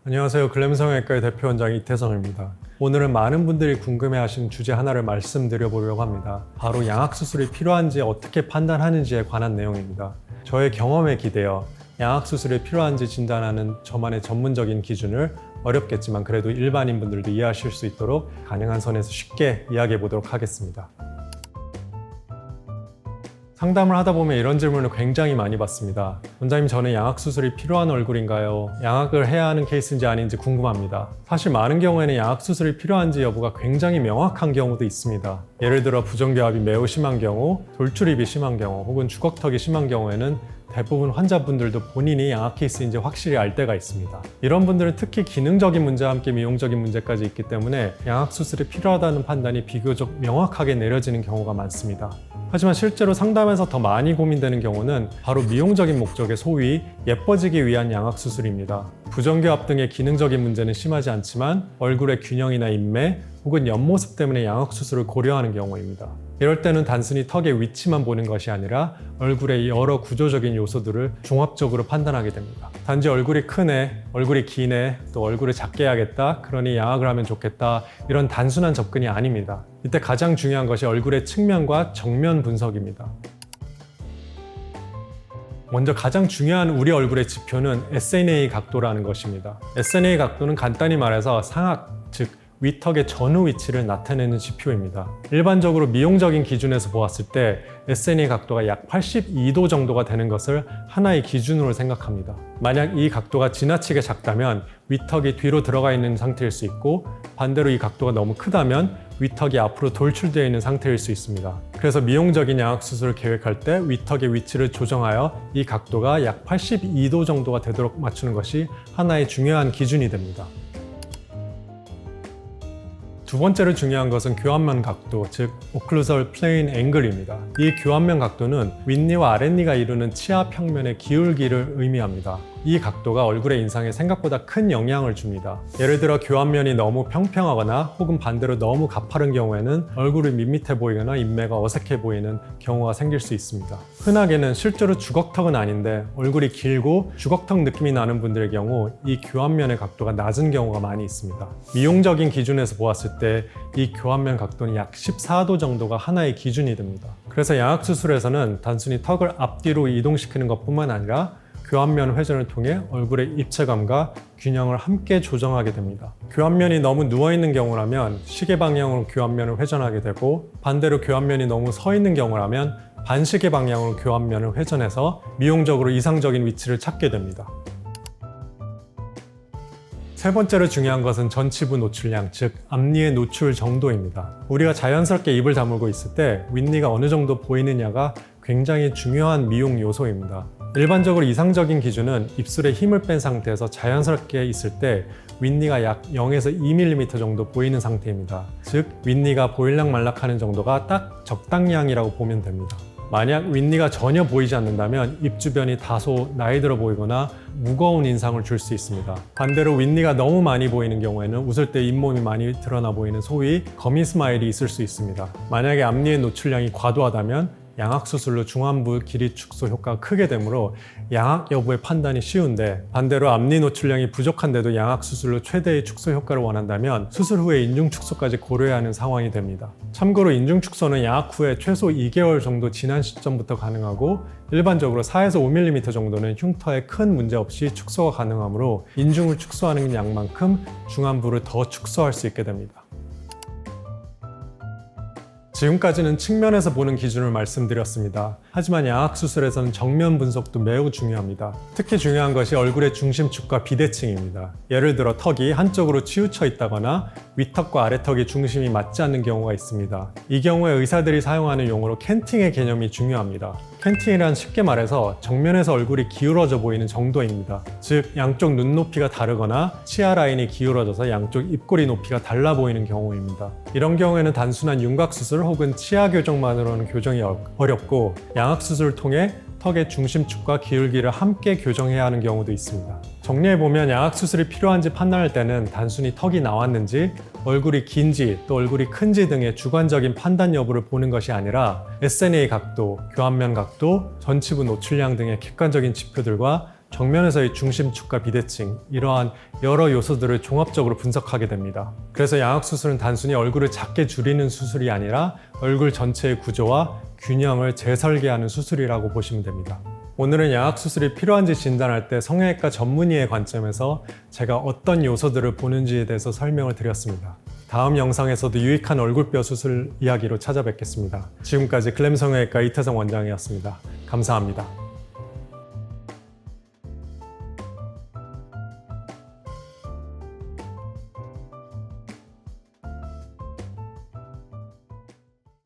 안녕하세요. 글램성형외과의 대표원장 이태성입니다. 오늘은 많은 분들이 궁금해하시는 주제 하나를 말씀드려보려고 합니다. 바로 양악수술이 필요한지 어떻게 판단하는지에 관한 내용입니다. 저의 경험에 기대어 양악수술이 필요한지 진단하는 저만의 전문적인 기준을 어렵겠지만 그래도 일반인분들도 이해하실 수 있도록 가능한 선에서 쉽게 이야기해 보도록 하겠습니다. 상담을 하다 보면 이런 질문을 굉장히 많이 받습니다. 원장님, 저는 양악수술이 필요한 얼굴인가요? 양악을 해야 하는 케이스인지 아닌지 궁금합니다. 사실 많은 경우에는 양악수술이 필요한지 여부가 굉장히 명확한 경우도 있습니다. 예를 들어 부정교합이 매우 심한 경우, 돌출입이 심한 경우, 혹은 주걱턱이 심한 경우에는 대부분 환자분들도 본인이 양악 케이스인지 확실히 알 때가 있습니다. 이런 분들은 특히 기능적인 문제와 함께 미용적인 문제까지 있기 때문에 양악수술이 필요하다는 판단이 비교적 명확하게 내려지는 경우가 많습니다. 하지만 실제로 상담에서 더 많이 고민되는 경우는 바로 미용적인 목적의 소위 예뻐지기 위한 양악수술입니다. 부정교합 등의 기능적인 문제는 심하지 않지만 얼굴의 균형이나 인매 혹은 옆모습 때문에 양악수술을 고려하는 경우입니다. 이럴 때는 단순히 턱의 위치만 보는 것이 아니라 얼굴의 여러 구조적인 요소들을 종합적으로 판단하게 됩니다. 단지 얼굴이 크네, 얼굴이 기네, 또 얼굴을 작게 해야겠다, 그러니 양악을 하면 좋겠다, 이런 단순한 접근이 아닙니다. 이때 가장 중요한 것이 얼굴의 측면과 정면 분석입니다. 먼저 가장 중요한 우리 얼굴의 지표는 SNA 각도라는 것입니다. SNA 각도는 간단히 말해서 상악, 즉 위턱의 전후 위치를 나타내는 지표입니다. 일반적으로 미용적인 기준에서 보았을 때 SNA 각도가 약 82도 정도가 되는 것을 하나의 기준으로 생각합니다. 만약 이 각도가 지나치게 작다면 위턱이 뒤로 들어가 있는 상태일 수 있고, 반대로 이 각도가 너무 크다면 위턱이 앞으로 돌출되어 있는 상태일 수 있습니다. 그래서 미용적인 양악수술을 계획할 때 위턱의 위치를 조정하여 이 각도가 약 82도 정도가 되도록 맞추는 것이 하나의 중요한 기준이 됩니다. 두 번째로 중요한 것은 교환면 각도, 즉 오클루설 플레인 앵글입니다. 이 교환면 각도는 윗니와 아랫니가 이루는 치아 평면의 기울기를 의미합니다. 이 각도가 얼굴의 인상에 생각보다 큰 영향을 줍니다. 예를 들어 교환면이 너무 평평하거나 혹은 반대로 너무 가파른 경우에는 얼굴이 밋밋해 보이거나 인매가 어색해 보이는 경우가 생길 수 있습니다. 흔하게는 실제로 주걱턱은 아닌데 얼굴이 길고 주걱턱 느낌이 나는 분들의 경우 이 교환면의 각도가 낮은 경우가 많이 있습니다. 미용적인 기준에서 보았을 때 이 교환면 각도는 약 14도 정도가 하나의 기준이 됩니다. 그래서 양악수술에서는 단순히 턱을 앞뒤로 이동시키는 것뿐만 아니라 교환면 회전을 통해 얼굴의 입체감과 균형을 함께 조정하게 됩니다. 교환면이 너무 누워있는 경우라면 시계 방향으로 교환면을 회전하게 되고, 반대로 교환면이 너무 서 있는 경우라면 반시계 방향으로 교환면을 회전해서 미용적으로 이상적인 위치를 찾게 됩니다. 세 번째로 중요한 것은 전치부 노출량, 즉 앞니의 노출 정도입니다. 우리가 자연스럽게 입을 다물고 있을 때 윗니가 어느 정도 보이느냐가 굉장히 중요한 미용 요소입니다. 일반적으로 이상적인 기준은 입술에 힘을 뺀 상태에서 자연스럽게 있을 때 윗니가 약 0에서 2mm 정도 보이는 상태입니다. 즉 윗니가 보일락 말락하는 정도가 딱 적당량이라고 보면 됩니다. 만약 윗니가 전혀 보이지 않는다면 입 주변이 다소 나이 들어 보이거나 무거운 인상을 줄 수 있습니다. 반대로 윗니가 너무 많이 보이는 경우에는 웃을 때 잇몸이 많이 드러나 보이는 소위 거미 스마일이 있을 수 있습니다. 만약에 앞니의 노출량이 과도하다면 양악수술로 중안부 길이 축소 효과가 크게 되므로 양악 여부의 판단이 쉬운데, 반대로 앞니 노출량이 부족한데도 양악수술로 최대의 축소 효과를 원한다면 수술 후에 인중 축소까지 고려해야 하는 상황이 됩니다. 참고로 인중 축소는 양악 후에 최소 2개월 정도 지난 시점부터 가능하고, 일반적으로 4에서 5mm 정도는 흉터에 큰 문제 없이 축소가 가능하므로 인중을 축소하는 양만큼 중안부를 더 축소할 수 있게 됩니다. 지금까지는 측면에서 보는 기준을 말씀드렸습니다. 하지만 양악수술에서는 정면 분석도 매우 중요합니다. 특히 중요한 것이 얼굴의 중심축과 비대칭입니다. 예를 들어 턱이 한쪽으로 치우쳐 있다거나 윗턱과 아래턱의 중심이 맞지 않는 경우가 있습니다. 이 경우에 의사들이 사용하는 용어로 캔팅의 개념이 중요합니다. 캔팅이란 쉽게 말해서 정면에서 얼굴이 기울어져 보이는 정도입니다. 즉 양쪽 눈높이가 다르거나 치아 라인이 기울어져서 양쪽 입꼬리 높이가 달라 보이는 경우입니다. 이런 경우에는 단순한 윤곽수술 혹은 치아 교정만으로는 교정이 어렵고, 양악수술을 통해 턱의 중심축과 기울기를 함께 교정해야 하는 경우도 있습니다. 정리해보면 양악수술이 필요한지 판단할 때는 단순히 턱이 나왔는지, 얼굴이 긴지, 또 얼굴이 큰지 등의 주관적인 판단 여부를 보는 것이 아니라 SNA 각도, 교환면 각도, 전치부 노출량 등의 객관적인 지표들과 정면에서의 중심축과 비대칭, 이러한 여러 요소들을 종합적으로 분석하게 됩니다. 그래서 양악수술은 단순히 얼굴을 작게 줄이는 수술이 아니라 얼굴 전체의 구조와 균형을 재설계하는 수술이라고 보시면 됩니다. 오늘은 양악수술이 필요한지 진단할 때 성형외과 전문의의 관점에서 제가 어떤 요소들을 보는지에 대해서 설명을 드렸습니다. 다음 영상에서도 유익한 얼굴뼈 수술 이야기로 찾아뵙겠습니다. 지금까지 글램 성형외과 이태성 원장이었습니다. 감사합니다.